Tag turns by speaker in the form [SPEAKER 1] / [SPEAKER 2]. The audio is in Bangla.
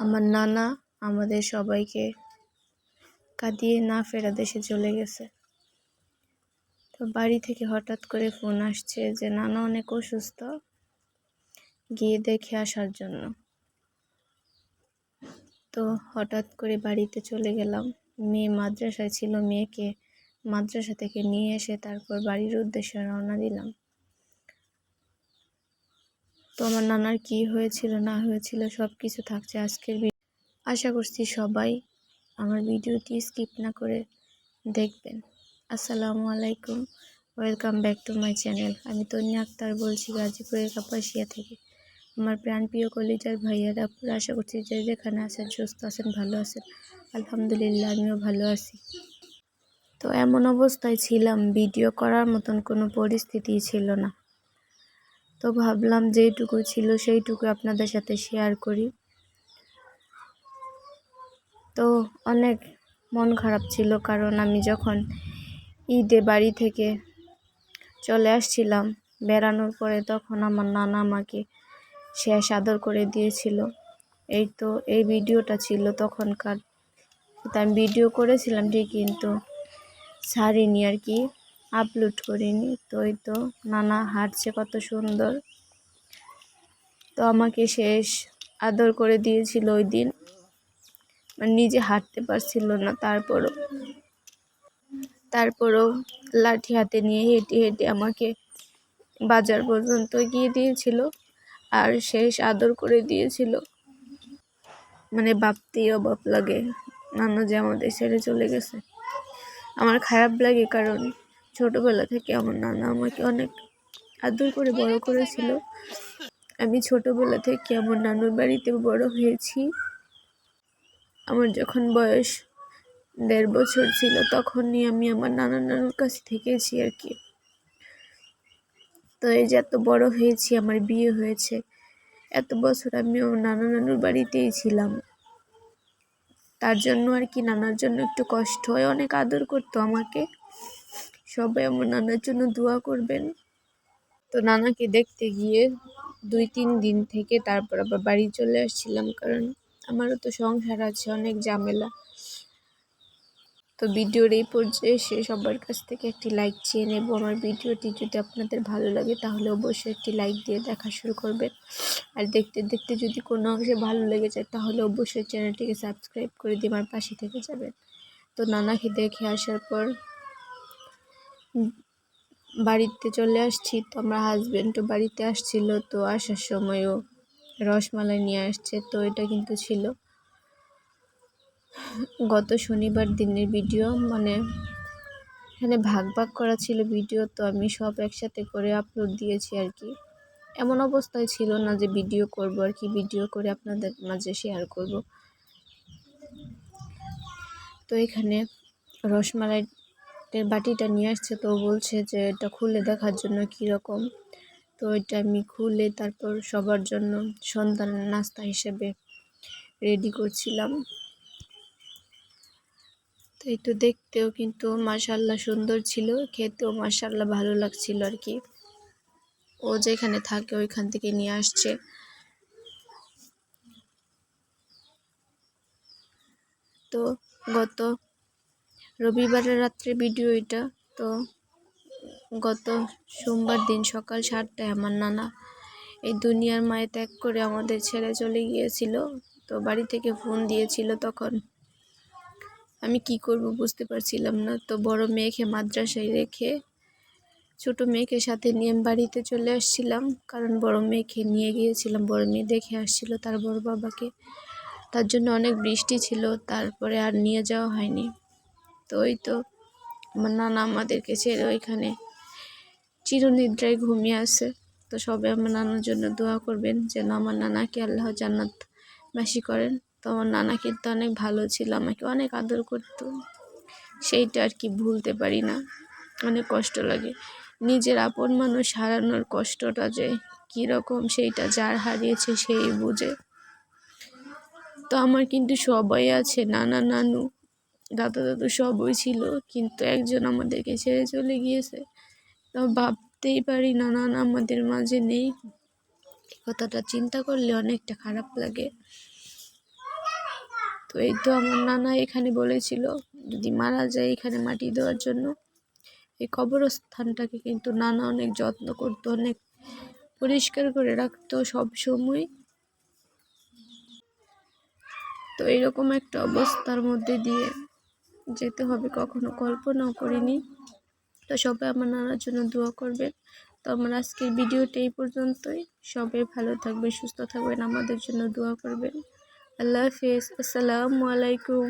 [SPEAKER 1] আমার নানা আমাদের সবাইকে কাঁদিয়ে না ফেরা দেশে চলে গেছে। তো বাড়ি থেকে হঠাৎ করে ফোন আসছে যে নানা অনেক অসুস্থ, গিয়ে দেখে আসার জন্য। তো হঠাৎ করে বাড়িতে চলে গেলাম। মেয়ে মাদ্রাসায় ছিল, মেয়েকে মাদ্রাসা থেকে নিয়ে এসে তারপর বাড়ির উদ্দেশ্যে রওনা দিলাম। তো আমার নানার কি হয়েছিল না হয়েছিল সব কিছু থাকছে আজকের আশা করছি সবাই আমার ভিডিওটি স্কিপ না করে দেখবেন। আসসালামু আলাইকুম, welcome back to my channel. আমি তন্নি আক্তার বলছি গাজীপুরের কাপাসিয়া থেকে। আমার প্রাণপ্রিয় কলিজার ভাইয়ারা পুরো আশা করছি যে যেখানে আছেন সুস্থ আছেন, ভালো আছেন। আলহামদুলিল্লাহ আমিও ভালো আছি। তো এমন অবস্থায় ছিলাম, ভিডিও করার মতন কোনো পরিস্থিতি ছিল না। তো ভাবলাম যেইটুকু ছিল সেইটুকু আপনাদের সাথে শেয়ার করি। তো অনেক মন খারাপ ছিল, কারণ আমি যখন ঈদে বাড়ি থেকে চলে আসছিলাম বেড়ানোর পরে, তখন আমার নানা আমাকে শেষ আদর করে দিয়েছিল। এই ভিডিওটা ছিল তখনকার। আমি ভিডিও করেছিলাম ঠিক, কিন্তু ছাড়িনি আর কি, আপলোড করিনি। তো নানা হাঁটছে কত সুন্দর। তো আমাকে শেষ আদর করে দিয়েছিল ওই দিন। নিজে হাঁটতে পারছিল না, তারপরও লাঠি হাতে নিয়ে হেঁটে হেঁটে আমাকে বাজার পর্যন্ত গিয়ে দিয়েছিল আর শেষ আদর করে দিয়েছিল। ভাবতেই অবাক লাগে নানা যে আমাদের ছেড়ে চলে গেছে। আমার খারাপ লাগে, কারণ ছোটবেলা থেকে আমার নানা আমাকে অনেক আদর করে বড় করেছিল। আমি ছোটবেলা থেকে আমার নানুর বাড়িতে বড় হয়েছি। আমার যখন বয়স 1.5 বছর ছিল তখনই আমি আমার নানুর কাছে থেকেছি আর কি। তো এই যে এত বড় হয়েছি, আমার বিয়ে হয়েছে, এত বছর আমি আমার নানুর বাড়িতেই ছিলাম। তার জন্য আর কি নানার জন্য একটু কষ্ট হয়। অনেক আদর করতো আমাকে। সবাই আমার নানার জন্য দোয়া করবেন। তো নানাকে দেখতে গিয়ে 2-3 দিন থেকে তারপর আবার বাড়ি চলে আসছিলাম, কারণ আমারও তো সংসার আছে, অনেক ঝামেলা। তো ভিডিওর এই পর্যায়ে এসে সবার কাছ থেকে একটি লাইক চেয়ে নেব। আমার ভিডিওটি যদি আপনাদের ভালো লাগে তাহলে অবশ্যই একটি লাইক দিয়ে দেখা শুরু করবেন। আর দেখতে দেখতে যদি কোনো অংশে ভালো লেগে যায় তাহলে অবশ্যই চ্যানেলটিকে সাবস্ক্রাইব করে দিয়ে আমার পাশে থেকে যাবেন। তো নানাকে দেখে আসার পর বাড়িতে চলে আসছি। তো আমার হাজব্যান্ডও বাড়িতে আসছিল, তো আসার সময়ও রসমালাই নিয়ে আসছে। তো এটা কিন্তু ছিল গত শনিবার দিনের ভিডিও, এখানে ভাগ করা ছিল ভিডিও। তো আমি সব একসাথে করে আপলোড দিয়েছি আর কি। এমন অবস্থায় ছিল না যে ভিডিও করব আর কি, ভিডিও করে আপনাদের মাঝে শেয়ার করব। তো এখানে রসমালাইয়ের বাটিটা নিয়ে আসছে, তো বলছে যে এটা খুলে দেখার জন্য কীরকম। তো এটা আমি খুলে তারপর সবার জন্য সন্তানের নাস্তা হিসেবে রেডি করছিলাম। তো এই তো দেখতেও কিন্তু মাশাআল্লাহ সুন্দর ছিল, খেতেও মাশাআল্লাহ ভালো লাগছিল আর কি। ও যেখানে থাকে ওইখান থেকে নিয়ে আসছে। তো গত রবিবারের রাত্রে ভিডিও এটা। তো গত সোমবার দিন সকাল 7টায় আমার নানা এই দুনিয়ার মায়া ত্যাগ করে আমাদের ছেড়ে চলে গিয়েছিল। তো বাড়ি থেকে ফোন দিয়েছিল, তখন আমি কি করব বুঝতে পারছিলাম না। তো বড় মেয়েকে মাদ্রাসায় রেখে ছোট মেয়েকে সাথে নিয়ে বাড়িতে চলে আসছিলাম, কারণ বড় মেয়েকে নিয়ে গিয়েছিলাম, বড় মেয়ে দেখে আসছিল তার বড় বাবাকে। তার জন্য অনেক বৃষ্টি ছিল, তারপরে আর নিয়ে যাওয়া হয়নি। তো আমার নানা আমাদেরকে ছেড়ে ওইখানে চিরনিদ্রায় ঘুমিয়ে আছে। তো সবাই আমার নানার জন্য দোয়া করবেন যেন আমার নানাকে আল্লাহ জান্নাতবাসী করেন। তো আমার নানা কিন্তু অনেক ভালো ছিল, আমাকে অনেক আদর করতো। সেইটা আর কি ভুলতে পারি না, অনেক কষ্ট লাগে। নিজের আপন মানুষ হারানোর কষ্টটা যে কীরকম সেইটা যার হারিয়েছে সেই বুঝে। তো আমার কিন্তু সবাই আছে, নানা নানু দাদা দাদু সবই ছিল, কিন্তু একজন আমাদেরকে ছেড়ে চলে গিয়েছে। তো ভাবতেই পারি না নানা আমাদের মাঝে নেই। কথাটা চিন্তা করলে অনেকটা খারাপ লাগে। তো এই তো আমার নানা এখানে বলেছিল যদি মারা যায় এখানে মাটি দেওয়ার জন্য। এই কবরস্থানটাকে কিন্তু নানা অনেক যত্ন করতো, অনেক পরিষ্কার করে রাখতো সব সময়। তো এরকম একটা অবস্থার মধ্যে দিয়ে যেতে হবে কখনো কল্পনাও করিনি। তো সবাই আমার নানার জন্য দোয়া করবেন। তো আমার আজকের ভিডিওটা এই পর্যন্তই। সবাই ভালো থাকবেন, সুস্থ থাকবেন, আমাদের জন্য দোয়া করবেন। আল্লাহ হাফেজ, আসসালামু আলাইকুম।